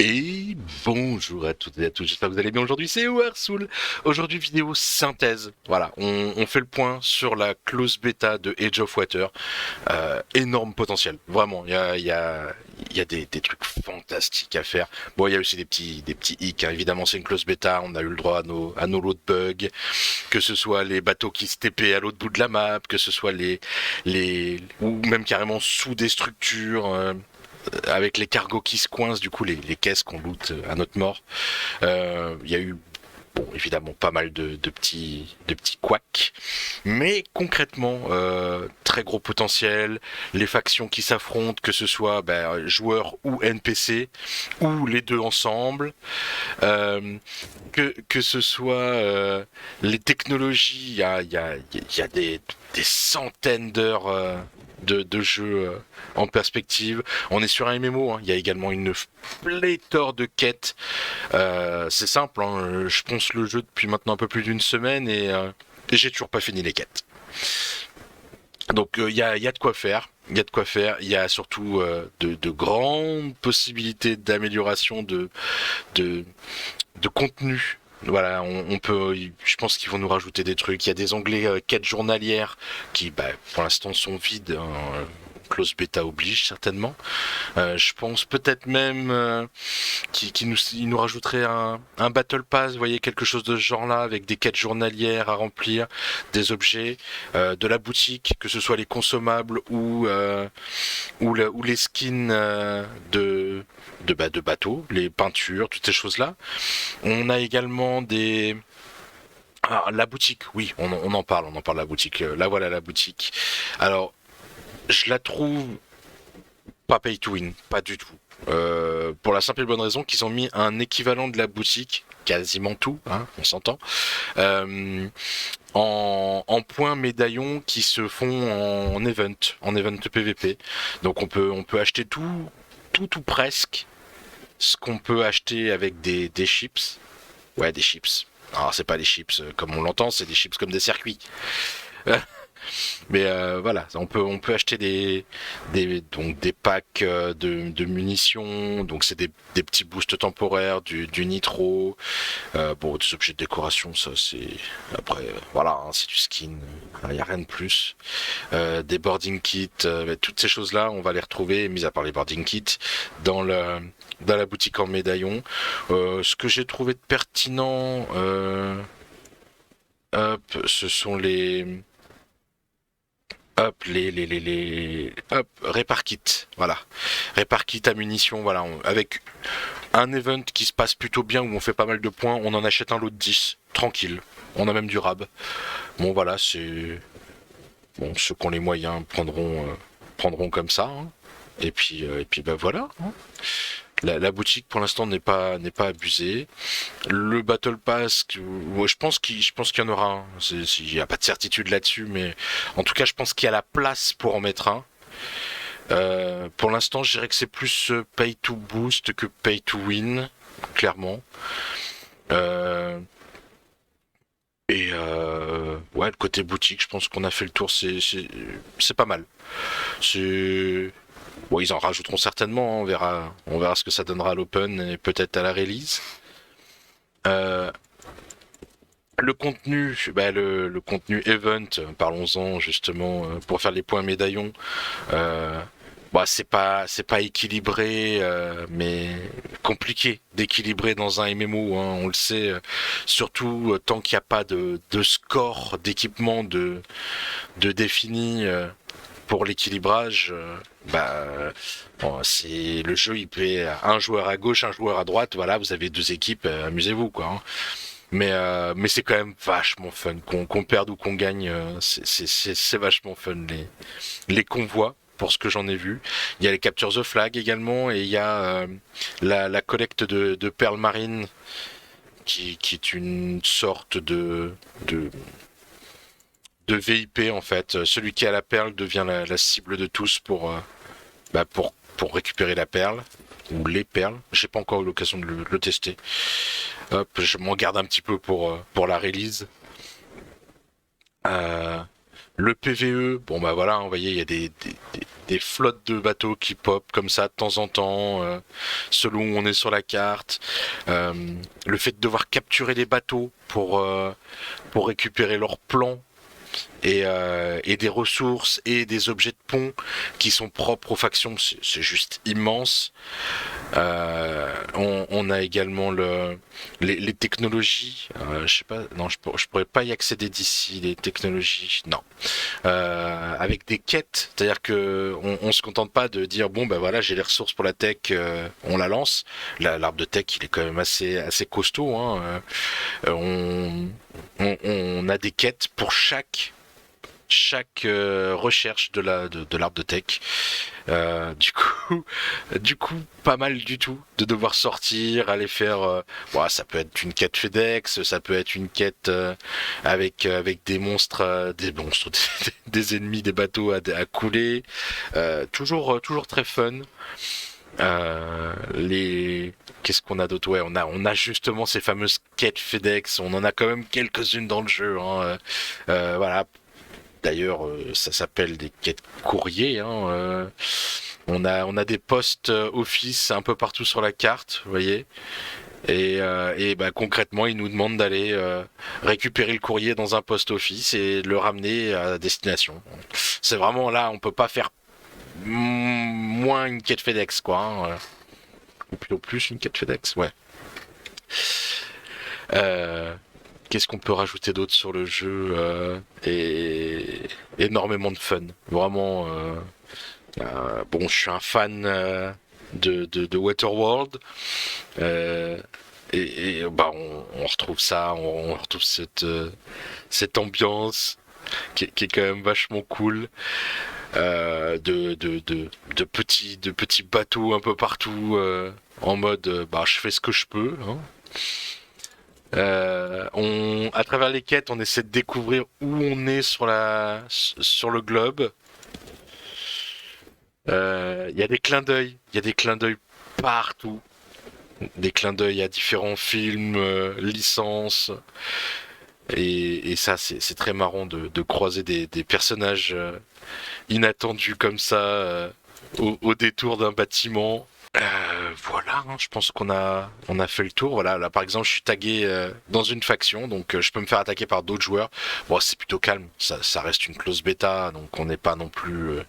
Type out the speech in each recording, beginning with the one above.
Et bonjour à toutes et à tous, j'espère que vous allez bien aujourd'hui, c'est Warsoul. Aujourd'hui vidéo synthèse, voilà, on fait le point sur la close bêta de Age of Water. Énorme potentiel, vraiment, il y a des trucs fantastiques à faire. Bon, il y a aussi des petits hicks, hein. Évidemment c'est une close bêta, on a eu le droit à nos lots de bugs, que ce soit les bateaux qui se TP à l'autre bout de la map, que ce soit ou même carrément sous des structures, avec les cargos qui se coincent, du coup les caisses qu'on loot à notre mort. Il y a eu, bon, évidemment pas mal de petits couacs, mais concrètement très gros potentiel. Les factions qui s'affrontent, que ce soit joueurs ou NPC ou les deux ensemble, euh, que ce soit les technologies, il y a des centaines d'heures de jeux en perspective. On est sur un MMO, hein. Il y a également une pléthore de quêtes. C'est simple, hein. Je ponce le jeu depuis maintenant un peu plus d'une semaine et j'ai toujours pas fini les quêtes. Donc il y a de quoi faire. Il y a de quoi faire. Il y a surtout de grandes possibilités d'amélioration de, de contenu. Voilà, on peut, je pense qu'ils vont nous rajouter des trucs. Il y a des onglets quêtes journalières qui, pour l'instant, sont vides, hein. Close bêta oblige certainement. Je pense peut-être même il nous rajouterait un Battle Pass, vous voyez, quelque chose de ce genre-là, avec des quêtes journalières à remplir, des objets, de la boutique, que ce soit les consommables ou les skins de bateaux, les peintures, toutes ces choses-là. On a également des... Ah, la boutique, oui, on en parle de la boutique. Là voilà la boutique. Alors, je la trouve pas pay to win, pas du tout. Pour la simple et bonne raison qu'ils ont mis un équivalent de la boutique, quasiment tout, hein, on s'entend, euh, en points médaillons qui se font en event PVP. Donc on peut acheter tout ou presque ce qu'on peut acheter avec des chips. Ouais, des chips. Alors c'est pas des chips comme on l'entend, c'est des chips comme des circuits. Mais voilà, on peut acheter donc des packs de munitions, donc c'est des petits boosts temporaires, du nitro, bon, des objets de décoration, ça c'est... Après, voilà, hein, c'est du skin, il n'y a rien de plus. Des boarding kits, toutes ces choses-là, on va les retrouver, mis à part les boarding kits, dans dans la boutique en médaillon. Ce que j'ai trouvé de pertinent, ce sont hop, Repar Kit, voilà. Repar Kit à munitions, voilà. Avec un event qui se passe plutôt bien, où on fait pas mal de points, on en achète un lot de 10, tranquille. On a même du rab. Bon, voilà, c'est... Bon, ceux qui ont les moyens prendront comme ça, hein. Et puis voilà, hein. La boutique pour l'instant n'est pas abusée. Le Battle Pass, ouais, je pense qu'il y en aura un. Il n'y a pas de certitude là-dessus, mais en tout cas, je pense qu'il y a la place pour en mettre un. Pour l'instant, je dirais que c'est plus pay to boost que pay to win, clairement. Euh, ouais, le côté boutique, je pense qu'on a fait le tour. C'est pas mal. C'est Bon, ils en rajouteront certainement, hein. On verra ce que ça donnera à l'open et peut-être à la release. Euh, Le contenu, le contenu event, parlons-en justement, pour faire les points médaillons. Euh, c'est pas équilibré, mais compliqué d'équilibrer dans un MMO, hein, on le sait. Surtout tant qu'il n'y a pas de score d'équipement de défini. Pour l'équilibrage, bon, c'est le jeu, il fait un joueur à gauche, un joueur à droite, voilà, vous avez deux équipes, amusez-vous quoi, hein. Mais c'est quand même vachement fun, qu'on perde ou qu'on gagne, c'est vachement fun les convois. Pour ce que j'en ai vu, il y a les captures the flag également, et il y a la collecte de perles marines qui est une sorte de VIP en fait. Celui qui a la perle devient la cible de tous pour récupérer la perle ou les perles. J'ai pas encore eu l'occasion de le tester. Hop, je m'en garde un petit peu pour la release. Euh, Le PVE, bon bah voilà, vous voyez, il y a des flottes de bateaux qui pop comme ça de temps en temps, selon où on est sur la carte. Euh, le fait de devoir capturer les bateaux pour récupérer leur plan et des ressources et des objets de pont qui sont propres aux factions, c'est juste immense. On a également les technologies. Je sais pas, non, je pourrais pas y accéder d'ici les technologies. Non, avec des quêtes, c'est-à-dire que on se contente pas de dire bon ben voilà j'ai les ressources pour la tech, on la lance. L'arbre de tech il est quand même assez costaud. Hein. On a des quêtes pour chaque recherche de l'arbre de tech. Du coup, pas mal du tout de devoir sortir, aller faire. Bon, ça peut être une quête FedEx, ça peut être une quête avec des monstres, des ennemis, des bateaux à couler. Toujours très fun. Qu'est-ce qu'on a d'autre? Ouais, on a justement ces fameuses quêtes FedEx. On en a quand même quelques-unes dans le jeu. Hein. Voilà, d'ailleurs, ça s'appelle des quêtes courriers. Hein, on a des postes office un peu partout sur la carte, vous voyez. Et bah, concrètement, ils nous demandent d'aller récupérer le courrier dans un poste office et le ramener à destination. C'est vraiment là, on peut pas faire moins une quête FedEx, quoi. Hein. Ou plutôt plus une quête FedEx, ouais. Euh, Qu'est-ce qu'on peut rajouter d'autre sur le jeu et énormément de fun. Vraiment. Bon, je suis un fan de Waterworld. Euh, bah, on retrouve ça, on retrouve cette ambiance qui est quand même vachement cool. De petits bateaux un peu partout en mode bah, je fais ce que je peux. Hein. À travers les quêtes, on essaie de découvrir où on est sur le globe. Il y a des clins d'œil, il y a des clins d'œil partout, des clins d'œil à différents films, licences, et ça c'est très marrant de croiser des personnages inattendus comme ça au détour d'un bâtiment. Voilà, hein, je pense qu'on a fait le tour. Voilà, là par exemple, je suis tagué dans une faction, donc je peux me faire attaquer par d'autres joueurs. Bon, c'est plutôt calme, ça reste une close bêta, donc on n'est pas non plus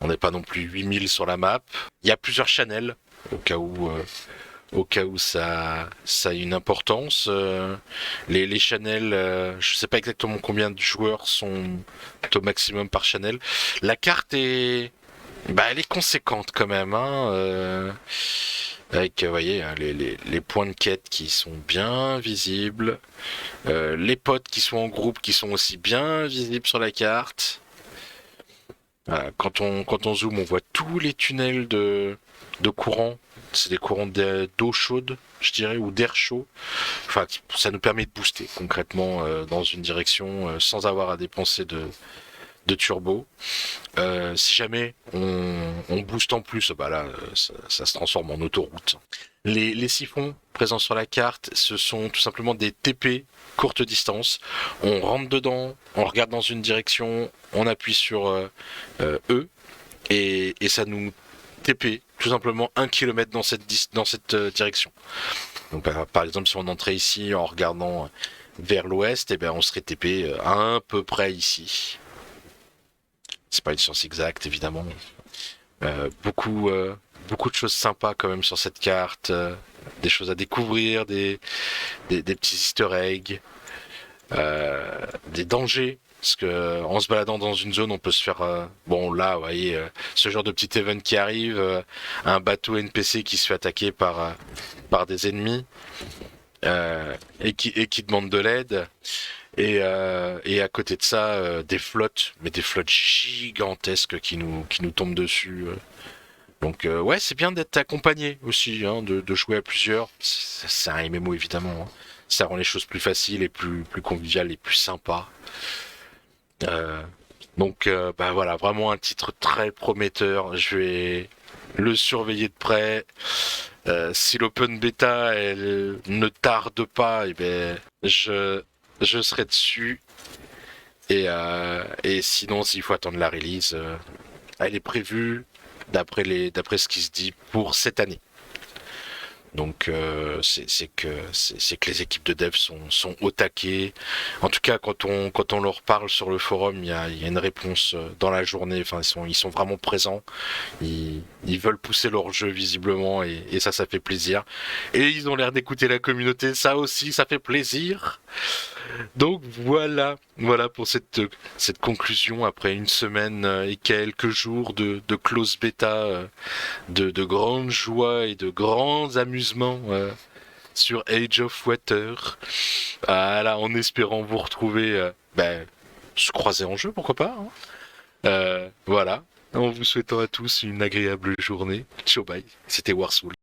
8000 sur la map. Il y a plusieurs channels au cas où ça a une importance. Les channels, je sais pas exactement combien de joueurs sont au maximum par channel. La carte elle est conséquente quand même, hein, avec, vous voyez, hein, les points de quête qui sont bien visibles, les potes qui sont en groupe qui sont aussi bien visibles sur la carte. Voilà, quand on zoome, on voit tous les tunnels de courant. C'est des courants d'eau chaude, je dirais, ou d'air chaud. Enfin, ça nous permet de booster concrètement dans une direction sans avoir à dépenser de turbo. Si jamais on booste en plus, bah là, ça se transforme en autoroute. Les siphons présents sur la carte, ce sont tout simplement des TP courte distance. On rentre dedans, on regarde dans une direction, on appuie sur E et ça nous TP tout simplement 1 km dans cette direction. Donc par exemple, si on entrait ici en regardant vers l'ouest, eh ben, on serait TP à peu près ici. C'est pas une science exacte, évidemment. Beaucoup de choses sympas quand même sur cette carte. Des choses à découvrir, des petits easter eggs, des dangers. Parce que en se baladant dans une zone, on peut se faire... bon, là, vous voyez, ce genre de petit event qui arrive, un bateau NPC qui se fait attaquer par des ennemis et qui demande de l'aide. Et à côté de ça, des flottes, mais des flottes gigantesques qui nous tombent dessus. Donc ouais, c'est bien d'être accompagné aussi, hein, de jouer à plusieurs. C'est un MMO évidemment. Hein. Ça rend les choses plus faciles et plus conviviales et plus sympas. Euh, donc bah voilà, vraiment un titre très prometteur. Je vais le surveiller de près. Si l'open beta elle ne tarde pas, eh ben je serai dessus Et sinon, s'il faut attendre la release, elle est prévue, d'après ce qui se dit, pour cette année. Donc c'est que les équipes de dev sont au taquet. En tout cas, quand on leur parle sur le forum, il y a une réponse dans la journée. Enfin, ils sont vraiment présents. Ils veulent pousser leur jeu visiblement et ça fait plaisir. Et ils ont l'air d'écouter la communauté, ça aussi, ça fait plaisir. Donc voilà pour cette conclusion après une semaine et quelques jours de close bêta, de grandes joies et de grands amusements sur Age of Water. Voilà, en espérant vous retrouver, se croiser en jeu, pourquoi pas. Hein. Voilà, en vous souhaitant à tous une agréable journée. Ciao bye, c'était Warsoul.